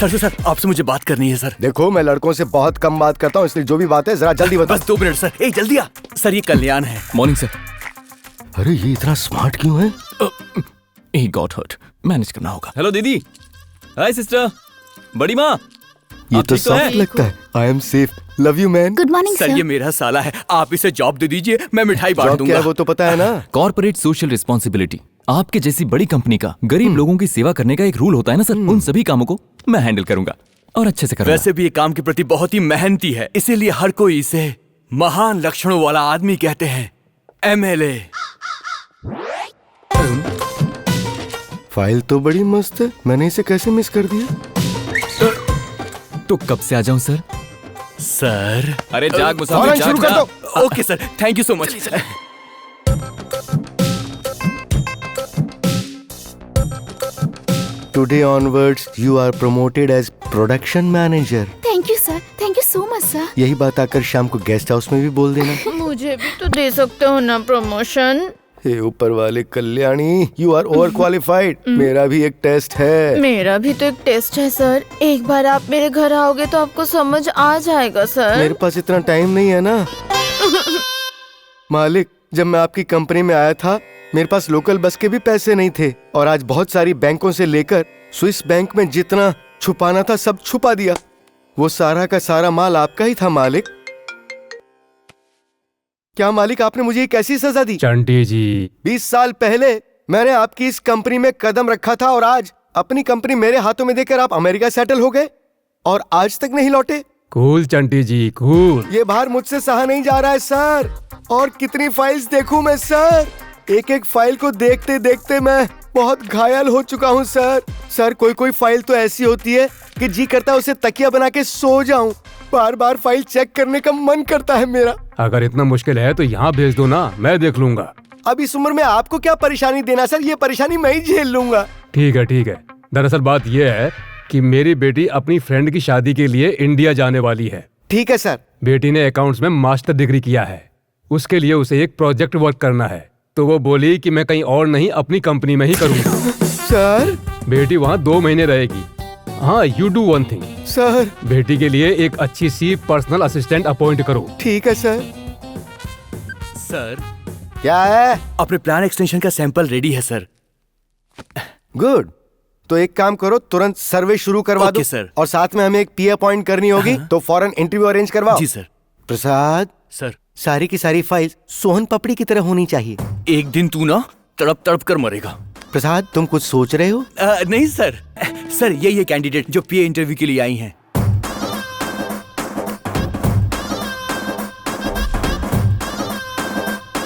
Sir आपसे मुझे बात करनी है सर। देखो मैं लड़कों से बहुत कम बात करता हूँ, इसलिए जो भी बात है जरा जल्दी बताओ। बस 2 मिनट सर। ए जल्दी आ सर, ये कल्याण है। Morning sir. अरे ये इतना स्मार्ट क्यों है? ही गॉट हर्ट, मैनेज करना होगा। हेलो दीदी। हाय सिस्टर। बड़ी माँ। ये तो सॉफ्ट लगता है। I am safe, love you man. Good morning sir ये मेरा साला है, आप इसे जॉब दे दीजिए, मैं मिठाई बांट जॉब दूंगा। क्या है वो तो पता है ना। कॉर्पोरेट सोशल रिस्पॉन्सिबिलिटी आपके जैसी बड़ी कंपनी का गरीब लोगों की सेवा करने का एक रूल होता है ना सर। उन सभी कामों को मैं हैंडल करूंगा और अच्छे से करूंगा। वैसे भी ये काम के प्रति बहुत ही मेहनती है, इसीलिए हर कोई इसे महान लक्षणों वाला आदमी कहते हैं। MLA। फाइल तो बड़ी मस्त है, मैंने इसे कैसे मिस कर दिया? तो कब से आ जाऊं सर? सर अरे जाग फौरन मुसाफिर, शुरू जाग कर दो। Okay sir, thank you so much. Today onwards you are promoted as production manager। Thank you sir, thank you so much sir. यही बात आकर शाम को गेस्ट हाउस में भी बोल देना। मुझे भी तो दे सकते हो ना प्रमोशन। हे ऊपर वाले Kalyani, you are overqualified. मेरा भी एक टेस्ट है। मेरा भी तो एक टेस्ट है सर, एक बार आप मेरे घर आओगे तो आपको समझ आ जाएगा सर। मेरे पास इतना टाइम नहीं है ना। मालिक, जब मैं आपकी कंपनी में आया था मेरे पास लोकल बस के भी पैसे नहीं थे, और आज बहुत सारी बैंकों से लेकर स्विस बैंक में जितना छुपाना था सब छुपा दिया। वो सारा का सारा माल आपका ही था मालिक। क्या मालिक आपने मुझे एक ऐसी सजा दी? चंटी जी 20 साल पहले मैंने आपकी इस कंपनी में कदम रखा था, और आज अपनी कंपनी मेरे हाथों में देकर आप अमेरिका सेटल हो गए और आज तक नहीं लौटे। कूल चंटी जी कूल। ये भार मुझसे सहा नहीं जा रहा है सर। और कितनी फाइल्स देखूं मैं सर? एक एक फाइल को देखते देखते मैं बहुत घायल हो चुका हूँ सर। कोई कोई फाइल तो ऐसी होती है कि जी करता है उसे तकिया बना के सो जाऊं। बार बार फाइल चेक करने का मन करता है मेरा। अगर इतना मुश्किल है तो यहाँ भेज दो ना, मैं देख लूंगा। अब इस उम्र में आपको क्या परेशानी देना सर, ये परेशानी मैं ही झेल लूंगा। ठीक है ठीक है। दरअसल बात यह है कि मेरी बेटी अपनी फ्रेंड की शादी के लिए इंडिया जाने वाली है। ठीक है सर। बेटी ने अकाउंट्स में मास्टर डिग्री किया है, उसके लिए उसे एक प्रोजेक्ट वर्क करना है, तो वो बोली कि मैं कहीं और नहीं अपनी कंपनी में ही करूँगा। सर बेटी वहाँ 2 महीने रहेगी। हाँ, you do one thing sir. बेटी के लिए एक अच्छी सी पर्सनल असिस्टेंट अपॉइंट करो। ठीक है सर। सर क्या है? अपने प्लान एक्सटेंशन का सैंपल रेडी है सर। गुड। तो एक काम करो, तुरंत सर्वे शुरू करवा दो। Okay sir. और साथ में हमें एक पी अपॉइंट करनी होगी, तो फौरन इंटरव्यू अरेंज करवाओ। जी सर। प्रसाद, सर सारी की सारी फाइल्स सोहन पपड़ी की तरह होनी चाहिए। एक दिन तू ना तड़प तड़प कर मरेगा। प्रसाद, तुम कुछ सोच रहे हो? नहीं सर। सर ये कैंडिडेट जो पीए इंटरव्यू के लिए आई हैं।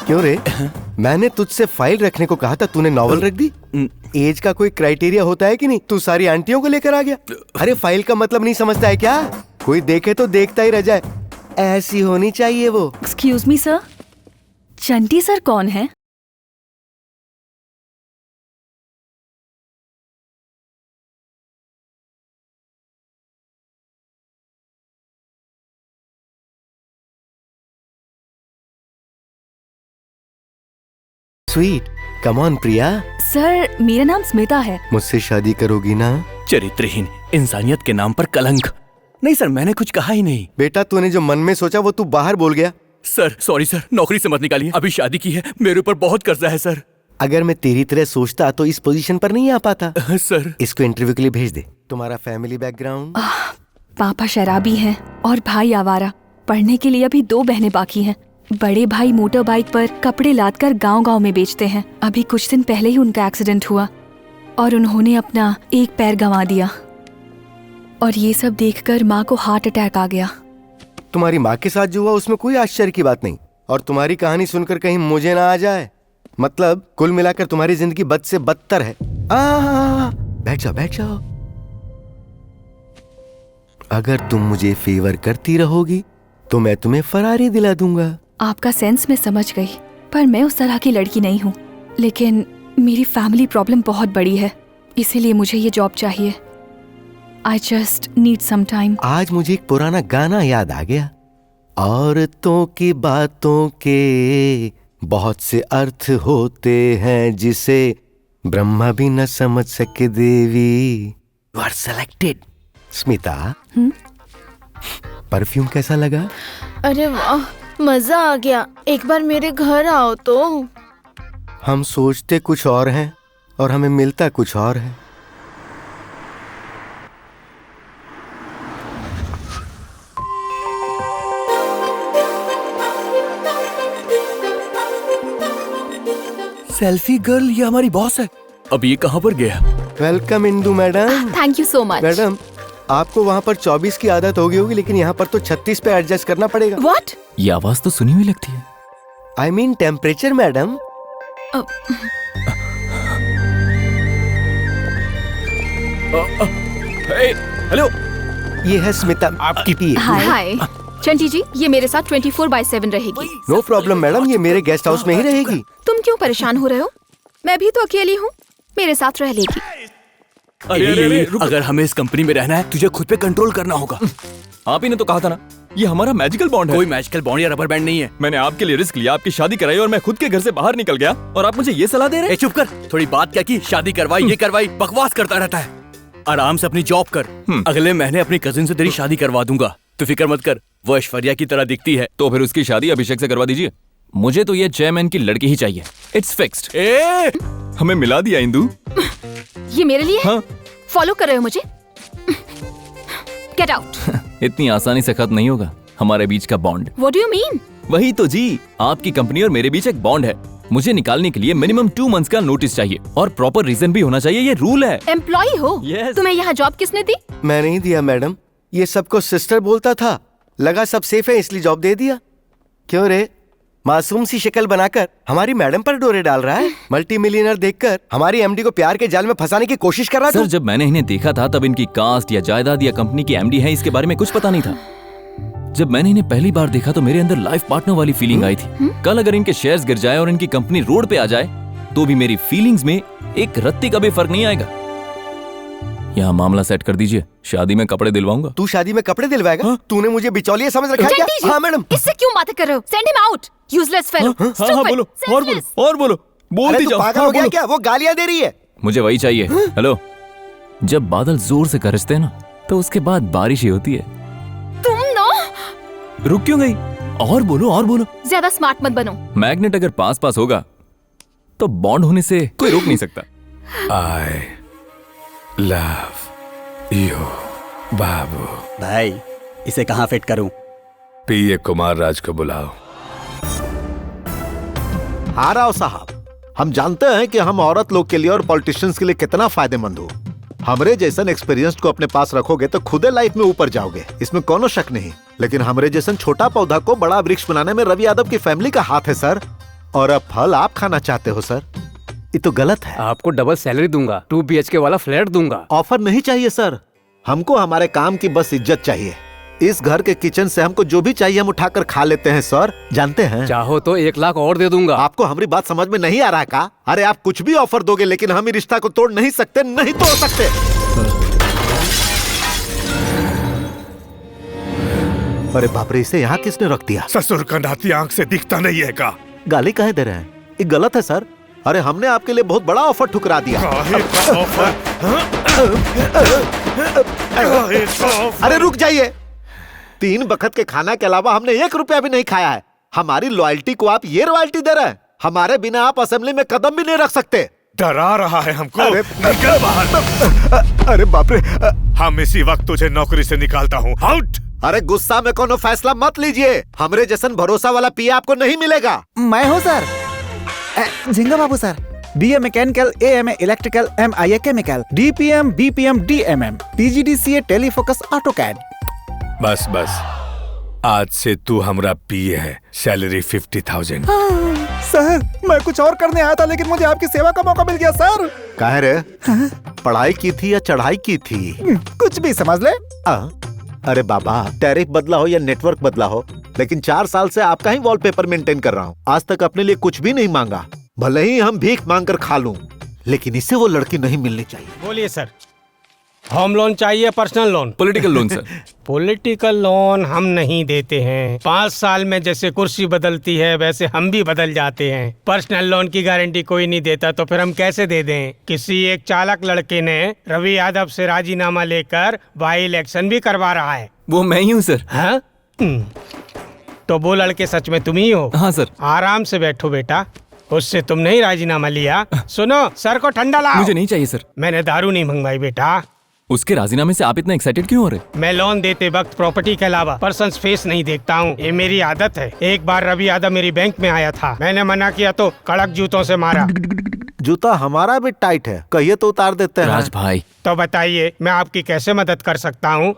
क्यों रे? मैंने तुझसे फाइल रखने को कहा था, तूने नॉवल रख दी। एज का कोई क्राइटेरिया होता है कि नहीं? तू सारी आंटियों को लेकर आ गया। अरे फाइल का मतलब नहीं समझता है क्या? कोई देखे तो देखता ही रह जाए, ऐसी होनी चाहिए वो। एक्सक्यूज मी सर, चंटी सर कौन है? Sweet, come on Priya. Sir मेरा नाम स्मिता है। मुझसे शादी करोगी ना? चरित्रहीन, इंसानियत के नाम पर कलंक। नहीं सर, मैंने कुछ कहा ही नहीं। बेटा, तूने जो मन में सोचा वो तू बाहर बोल गया। सर सॉरी सर, नौकरी से मत निकालिए, अभी शादी की है, मेरे ऊपर बहुत कर्जा है सर। अगर मैं तेरी तरह सोचता तो इस पोजीशन पर नहीं आ पाता। सर इसको इंटरव्यू के लिए भेज दे। तुम्हारा फैमिली बैकग्राउंड? पापा शराबी हैं और भाई आवारा। पढ़ने के लिए अभी 2 बहनें बाकी हैं। बड़े भाई मोटर बाइक पर कपड़े लादकर गांव-गांव में बेचते हैं। अभी कुछ दिन पहले ही उनका एक्सीडेंट हुआ और उन्होंने अपना एक पैर गंवा दिया। और ये सब देखकर माँ को हार्ट अटैक आ गया। तुम्हारी माँ के साथ जो हुआ उसमें कोई आश्चर्य की बात नहीं, और तुम्हारी कहानी सुनकर कहीं मुझे ना आ जाए। मतलब कुल मिलाकर तुम्हारी जिंदगी बद से बदतर है। बैठ जाओ बैठ जाओ। अगर तुम मुझे फेवर करती रहोगी तो मैं तुम्हें फरारी दिला दूंगा। आपका सेंस मैं समझ गई, पर मैं उस तरह की लड़की नहीं हूँ। लेकिन मेरी फैमिली प्रॉब्लम बहुत बड़ी है, इसीलिए मुझे ये जॉब चाहिए। I just need some time। आज मुझे एक पुराना गाना याद आ गया। औरतों की बातों के बहुत से अर्थ होते हैं, जिसे ब्रह्मा भी न समझ सके देवी। You are selected। Smita, perfume कैसा लगा? अरे वाह, मजा आ गया। एक बार मेरे घर आओ तो। हम सोचते कुछ और हैं और हमें मिलता कुछ और है। सेल्फी गर्ल, ये हमारी बॉस है। अब ये कहाँ पर गया? Welcome Indu madam. Thank you so much. Madam, आपको वहाँ पर 24 की आदत हो गई होगी, लेकिन यहाँ पर तो 36 पे एडजस्ट करना पड़ेगा। व्हाट? ये आवाज तो सुनी हुई लगती है। I mean temperature madam. Hello, ये है स्मिता, आपकी पी। हाय चंटी जी, ये मेरे साथ 24/7 रहेगी। नो प्रॉब्लम मैडम, ये मेरे गेस्ट हाउस में ही रहेगी। तुम क्यों परेशान हो रहे हो? मैं भी तो अकेली हूँ, मेरे साथ रह लेगी। अरे, अगर हमें इस कंपनी में रहना है, तुझे खुद पे कंट्रोल करना होगा। आप ही ने तो कहा था ना, ये हमारा मैजिकल बॉन्ड है। कोई मैजिकल बॉन्ड या रबर बैंड नहीं है। मैंने आपके लिए रिस्क लिया, आपकी शादी कराई और मैं खुद के घर से बाहर निकल गया और आप मुझे ये सलाह दे रहे हैं? चुप कर, थोड़ी बात क्या की, शादी करवाई, ये करवाई, बकवास करता रहता है। आराम से अपनी जॉब कर। अगले महीने अपनी कजिन से तेरी शादी करवा दूंगा, तो फिक्र मत कर। वो ऐश्वर्या की तरह दिखती है। तो फिर उसकी शादी अभिषेक से करवा दीजिए। मुझे तो ये चेयरमैन की लड़की ही चाहिए। It's fixed. हमें मिला दिया इंदु। ये मेरे लिए? हाँ। फॉलो कर रहे हो मुझे? Get out. इतनी आसानी से खत्म नहीं होगा हमारे बीच का bond. What do you mean? वही तो जी, आपकी कंपनी और मेरे बीच एक बॉन्ड है। मुझे निकालने के लिए मिनिमम 2 मंथ्स का नोटिस चाहिए और प्रॉपर रीजन भी होना चाहिए, ये रूल है। एम्प्लॉय हो? Yes. तुम्हें यहाँ जॉब किसने दी? मैं नहीं दिया मैडम, ये सबको सिस्टर बोलता था। लगा सब सेफ है इसलिए जॉब दे दिया। क्यों रे, मासूम सी शक्ल बनाकर हमारी मैडम पर डोरे डाल रहा है? मल्टी मिलियनर देखकर हमारी एमडी को प्यार के जाल में फंसाने की कोशिश कर रहा सर, था। जब मैंने इन्हें देखा था तब इनकी कास्ट या जायदाद या कंपनी की एमडी है इसके बारे में कुछ पता नहीं था। जब मैंने इन्हें पहली बार देखा तो मेरे अंदर लाइफ पार्टनर वाली फीलिंग आई थी। कल अगर इनके शेयर्स गिर जाए और इनकी कंपनी रोड पे आ जाए तो भी मेरी फीलिंग्स में एक रत्ती का भी फर्क नहीं आएगा। यहाँ मामला सेट कर दीजिए, शादी में कपड़े दिलवाऊंगा। तू शादी में कपड़े दिलवाएगा? तूने मुझे बिचौलिया समझ रखा है क्या? चंटी जी, हाँ मैडम। इससे क्यों बातें कर रहे हो? Send him out, useless fellow. हाँ बोलो, और बोलो, बोल अरे दी तू जाओ। पागल हो गया क्या? वो गालियां दे रही है। मुझे वही चाहिए। हेलो, जब बादल जोर से गरजते हैं ना तो उसके बाद बारिश ही होती है। तुम ना रुक क्यों गई? और बोलो, और बोलो। ज्यादा स्मार्ट मत बनो। मैग्नेट अगर पास पास होगा तो बॉन्ड होने से कोई रोक नहीं सकता। I love you, बाबू। भाई, इसे कहाँ फिट करूं? पीए कुमार राज को बुलाओ। हाँ राव साहब, हम जानते हैं कि हम औरत लोग के लिए और पॉलिटिशियंस के लिए कितना फायदेमंद हो। हमरे जैसन एक्सपीरियंस को अपने पास रखोगे तो खुदे लाइफ में ऊपर जाओगे, इसमें कोनो शक नहीं। लेकिन हमरे जैसन छोटा पौधा को बड़ा वृक्ष बनाने में रवि यादव की फैमिली का हाथ है सर। और अब फल आप खाना चाहते हो सर, ये तो गलत है। आपको डबल सैलरी दूंगा, 2 BHK वाला फ्लैट दूंगा। ऑफर नहीं चाहिए सर, हमको हमारे काम की बस इज्जत चाहिए। इस घर के किचन से हमको जो भी चाहिए हम उठाकर खा लेते हैं सर, जानते हैं। चाहो तो 1 लाख और दे दूंगा। आपको हमारी बात समझ में नहीं आ रहा का? अरे आप कुछ भी ऑफर दोगे लेकिन हम रिश्ता को तोड़ नहीं सकते, नहीं तोड़ सकते। अरे बाप रे, इसे यहाँ किसने रख दिया? ससुर का नाती आंख से दिखता नहीं है का? गाली काहे दे रहे हैं? ये गलत है सर। अरे हमने आपके लिए बहुत बड़ा ऑफर ठुकरा दिया। अरे रुक जाइए, 3 बखत के खाना के अलावा हमने 1 रुपया भी नहीं खाया है। हमारी लॉयल्टी को आप ये रॉयल्टी दे रहे हैं? हमारे बिना आप असेंबली में कदम भी नहीं रख सकते। डरा रहा है हमको। निकल बाहर। अरे बाप रे, हम इसी वक्त तुझे नौकरी से निकालता हूँ। आउट। अरे गुस्सा में कोनो फैसला मत लीजिए, हमरे जैसन भरोसा वाला पीए आपको नहीं मिलेगा। मैं हूँ sir, Jhinga Babu sir. BA mechanical, AMA electrical, MIA chemical, DPM, BPM, DMM, PGDCA टेलीफोकस ऑटोकैड। बस बस, आज से तू हमरा पीए है। सैलरी 50,000। सर, मैं कुछ और करने आया था लेकिन मुझे आपकी सेवा का मौका मिल गया सर। काहे रे? पढ़ाई की थी या चढ़ाई की थी? कुछ भी समझ ले। अरे बाबा, टैरिफ बदला हो या नेटवर्क बदला हो, लेकिन 4 साल से आपका ही वॉलपेपर मेंटेन कर रहा हूँ। आज तक अपने लिए कुछ भी नहीं मांगा, भले ही हम भीख मांग कर खा लूं, लेकिन इससे वो लड़की नहीं मिलनी चाहिए। बोलिए सर। होम लोन चाहिए, personal loan? Political loan sir. Political loan हम नहीं देते हैं। 5 साल में जैसे कुर्सी बदलती है वैसे हम भी बदल जाते हैं। पर्सनल लोन की गारंटी कोई नहीं देता तो फिर हम कैसे दे दें? किसी एक चालाक लड़के ने रवि यादव से राजीनामा लेकर बाई इलेक्शन भी करवा रहा है। वो मैं ही हूँ सर। हाँ? तो वो लड़के सच में तुम ही हो? हाँ सर। आराम से बैठो बेटा, उससे तुमने ही राजीनामा लिया। सुनो, सर को ठंडा लाओ। मुझे नहीं चाहिए सर। मैंने दारू नहीं मंगवाई बेटा। उसके राजीनामे से आप इतना एक्साइटेड क्यों हो रहे? मैं लोन देते वक्त प्रॉपर्टी के अलावा पर्सन्स फेस नहीं देखता हूँ, ये मेरी आदत है। एक बार रवि यादव मेरी बैंक में आया था, मैंने मना किया तो कड़क जूतों से मारा। जूता हमारा भी टाइट है, कहिए तो उतार देते हैं। राज भाई, तो बताइए मैं आपकी कैसे मदद कर सकता हूँ?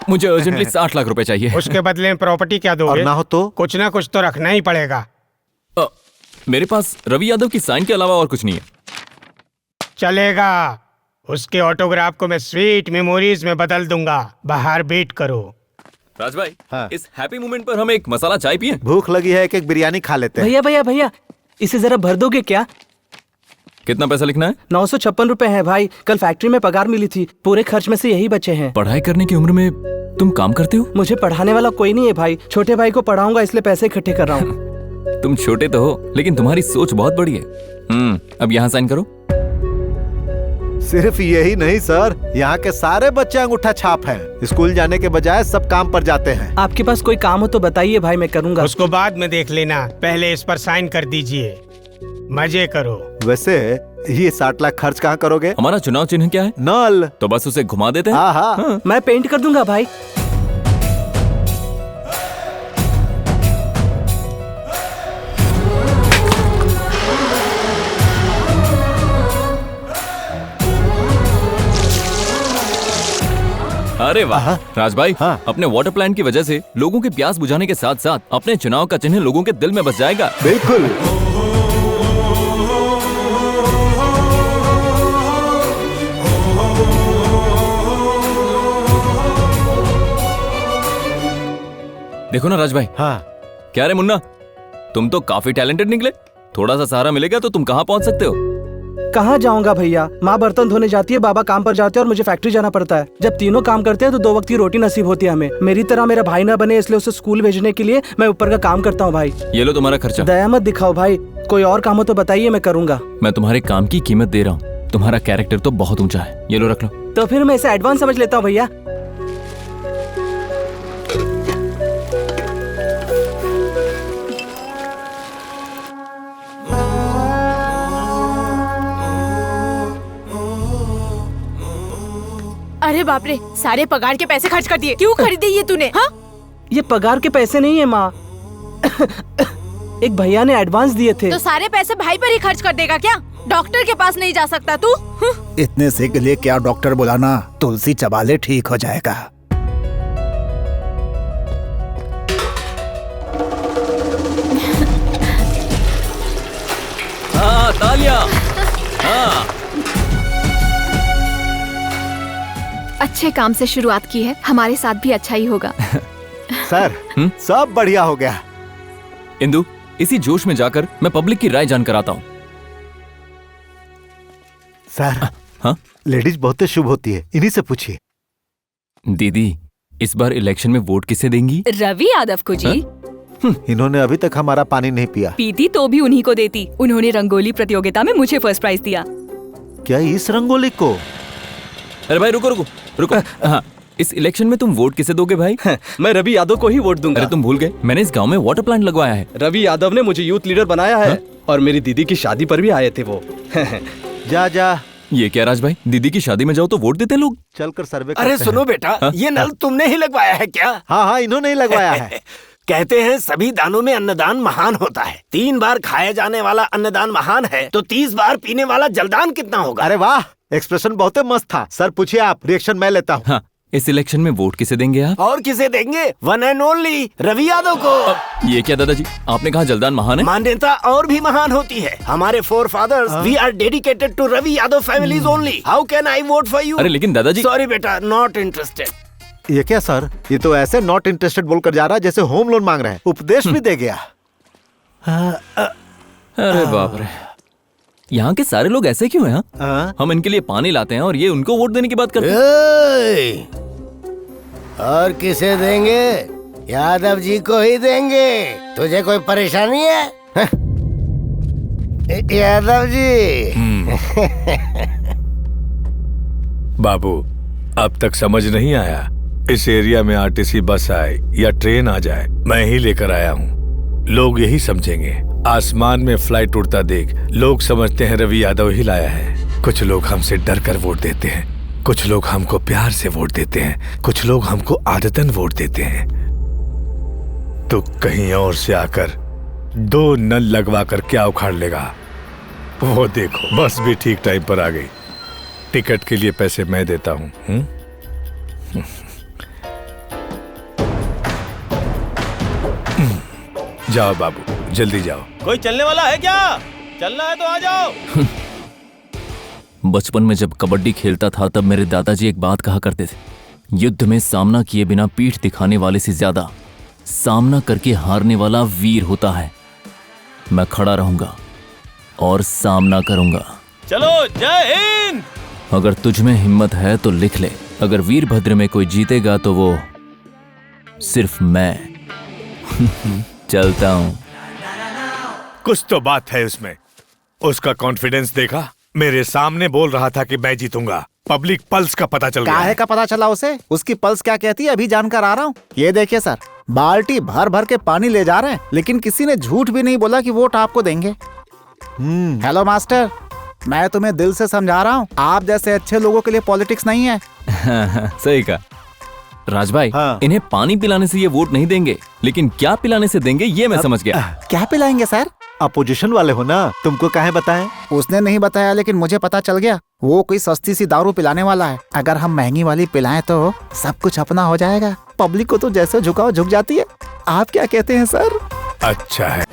मुझे अर्जेंटली 60 लाख रुपए चाहिए। उसके बदले में प्रॉपर्टी क्या दोगे? और ना हो तो? कुछ ना कुछ तो रखना ही पड़ेगा। मेरे पास रवि यादव की साइन के अलावा और कुछ नहीं है। चलेगा, उसके ऑटोग्राफ को मैं स्वीट मेमोरीज में बदल दूंगा। बाहर वेट करो। राज भाई, इस हैप्पी मोमेंट पर हम एक मसाला चाय पिए? भूख लगी है, एक बिरयानी खा लेते हैं। भैया भैया भैया, इसे जरा भर दोगे क्या? कितना पैसा लिखना है? 956 रुपए है भाई। कल फैक्ट्री में पगार मिली थी, पूरे खर्च में से यही बचे हैं। पढ़ाई करने की उम्र में तुम काम करते हो? मुझे पढ़ाने वाला कोई नहीं है भाई, छोटे भाई को पढ़ाऊंगा इसलिए पैसे इकट्ठे कर रहा हूँ। तुम छोटे तो हो, लेकिन तुम्हारी सोच बहुत बड़ी है। अब यहाँ साइन करो। सिर्फ यही नहीं सर, यहाँ के सारे बच्चे अंगूठा छाप हैं। स्कूल जाने के बजाय सब काम पर जाते हैं। आपके पास कोई काम हो तो बताइए भाई, मैं करूँगा। उसको बाद में देख लेना, पहले इस पर साइन कर दीजिए। मजे करो। वैसे ये 60 लाख खर्च कहाँ करोगे? हमारा चुनाव चिन्ह क्या है? नल। तो बस उसे घुमा देते हैं। हाँ। मैं पेंट कर दूंगा भाई। अरे वाह राज भाई, अपने वाटर प्लांट की वजह से लोगों की प्यास बुझाने के साथ साथ अपने चुनाव का चिन्ह लोगों के दिल में बस जाएगा। बिल्कुल। देखो ना राज भाई। क्या रे मुन्ना, तुम तो काफी टैलेंटेड निकले। थोड़ा सा सहारा मिलेगा तो तुम कहाँ पहुँच सकते हो। कहाँ जाऊंगा भैया, माँ बर्तन धोने जाती है, बाबा काम पर जाते हैं और मुझे फैक्ट्री जाना पड़ता है। जब तीनों काम करते हैं तो 2 वक्त की रोटी नसीब होती है हमें। मेरी तरह मेरा भाई ना बने, इसलिए उसे स्कूल भेजने के लिए मैं ऊपर का काम करता हूँ भाई। ये लो तुम्हारा खर्चा। दया मत दिखाओ भाई, कोई और काम हो तो बताइए, मैं करूँगा। मैं तुम्हारे काम की कीमत दे रहा हूँ, तुम्हारा कैरेक्टर तो बहुत ऊंचा है। ये लो रख लो। तो फिर मैं इसे एडवांस समझ लेता हूँ भैया। अरे बाप रे, सारे पगार के पैसे खर्च कर दिए। क्यों खरीदी ये तूने? हाँ? ये पगार के पैसे नहीं है माँ। एक भैया ने एडवांस दिए थे। तो सारे पैसे भाई पर ही खर्च कर देगा क्या? डॉक्टर के पास नहीं जा सकता तू? इतने से के लिए क्या डॉक्टर बुलाना, तुलसी चबा ले ठीक हो जाएगा। हाँ, तालियां। हाँ। अच्छे काम से शुरुआत की है, हमारे साथ भी अच्छा ही होगा। सर सब बढ़िया हो गया। इंदु, इसी जोश में जाकर मैं पब्लिक की राय जानकर आता हूँ। सर हाँ? लेडीज बहुत शुभ होती है, इन्हीं से पूछिए। दीदी, इस बार इलेक्शन में वोट किसे देंगी? रवि यादव को जी। इन्होंने अभी तक हमारा पानी नहीं पिया। पीती तो भी उन्हीं को देती। उन्होंने रंगोली प्रतियोगिता में मुझे फर्स्ट प्राइज दिया। क्या इस रंगोली को? अरे भाई रुको रुको रुको। हाँ, इस इलेक्शन में तुम वोट किसे दोगे भाई? मैं रवि यादव को ही वोट दूंगा। अरे तुम भूल गए, मैंने इस गांव में वाटर प्लांट लगवाया है। रवि यादव ने मुझे यूथ लीडर बनाया है और मेरी दीदी की शादी पर भी आए थे वो। जा जा। ये क्या राज भाई, दीदी की शादी में जाओ तो वोट देते लोग? चलकर सर्वे अरे सुनो बेटा, ये नल तुमने ही लगवाया है क्या? हाँ, इन्होंने ही लगवाया है। कहते हैं सभी दानों में अन्नदान महान होता है। 3 बार खाए जाने वाला अन्नदान महान है, तो 30 बार पीने वाला जलदान कितना होगा? अरे वाह, एक्सप्रेशन बहुत मस्त था। सर पूछिए आप, रिएक्शन मैं लेता हूँ। हाँ, इस इलेक्शन में वोट किसे देंगे आप? और किसे देंगे? One and only Ravi Yadav को। ये क्या दादाजी, आपने कहा जलदान महान है? मान्यता और भी महान होती है। हमारे forefathers we are dedicated to Ravi Yadav families only. How can I vote for you? अरे लेकिन दादाजी। सॉरी बेटा, नॉट इंटरेस्टेड। ये क्या सर, ये तो ऐसे नॉट इंटरेस्टेड बोलकर जा रहा है जैसे होम लोन मांग रहे हैं। उपदेश भी दे गया। अरे बाप रे। यहाँ के सारे लोग ऐसे क्यों हैं? हाँ? हम इनके लिए पानी लाते हैं और ये उनको वोट देने की बात करते हैं। और किसे देंगे? यादव जी को ही देंगे। तुझे कोई परेशानी है? यादव जी। बाबू, अब तक समझ नहीं आया? इस एरिया में आरटीसी बस आए या ट्रेन आ जाए, मैं ही लेकर आया हूँ। लोग यही समझेंगे। आसमान में फ्लाइट उड़ता देख लोग समझते हैं रवि यादव ही लाया है। कुछ लोग हमसे डर कर वोट देते हैं, कुछ लोग हमको प्यार से वोट देते हैं, कुछ लोग हमको आदतन वोट देते हैं। तो कहीं और से आकर 2 नल लगवा कर क्या उखाड़ लेगा? वो देखो, बस भी ठीक टाइम पर आ गई। टिकट के लिए पैसे मैं देता हूँ। जाओ बाबू, जल्दी जाओ। कोई चलने वाला है क्या? चलना है तो आ जाओ। बचपन में जब कबड्डी खेलता था तब मेरे दादाजी एक बात कहा करते थे, युद्ध में सामना किए बिना पीठ दिखाने वाले से ज्यादा सामना करके हारने वाला वीर होता है। मैं खड़ा रहूंगा और सामना करूंगा। चलो, जय हिंद। अगर तुझ में हिम्मत है तो लिख ले, अगर वीरभद्र में कोई जीतेगा तो वो सिर्फ मैं। चलता हूं। कुछ तो बात है उसमें। उसका कॉन्फिडेंस देखा? मेरे सामने बोल रहा था कि मैं जीतूंगा। पब्लिक पल्स का पता चल गया। काहे का पता चला उसे? उसकी पल्स क्या कहती है अभी जानकर आ रहा हूँ। ये देखिए सर, बाल्टी भर भर के पानी ले जा रहे हैं, लेकिन किसी ने झूठ भी नहीं बोला कि वोट आपको देंगे। हेलो मास्टर, मैं तुम्हें दिल से समझा रहा हूँ, आप जैसे अच्छे लोगों के लिए पॉलिटिक्स नहीं है। सही कहा राज भाई। इन्हें पानी पिलाने से ये वोट नहीं देंगे, लेकिन क्या पिलाने से देंगे ये मैं समझ गया। क्या पिलाएंगे सर? अपोजिशन वाले हो ना, तुमको काहे बताएं? उसने नहीं बताया, लेकिन मुझे पता चल गया। वो कोई सस्ती सी दारू पिलाने वाला है। अगर हम महंगी वाली पिलाएं तो सब कुछ अपना हो जाएगा। पब्लिक को तो जैसे झुकाओ झुक जाती है। आप क्या कहते हैं सर? अच्छा है,